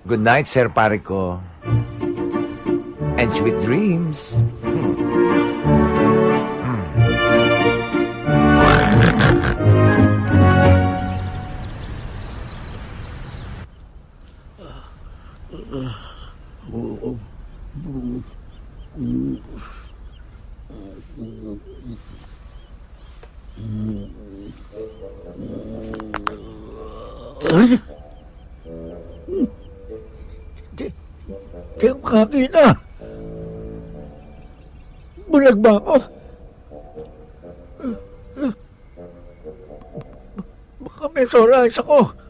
Good night, Sir Pare ko. And sweet dreams. Di ko makakita. Bulag ba ako? Baka may sore eyes ako.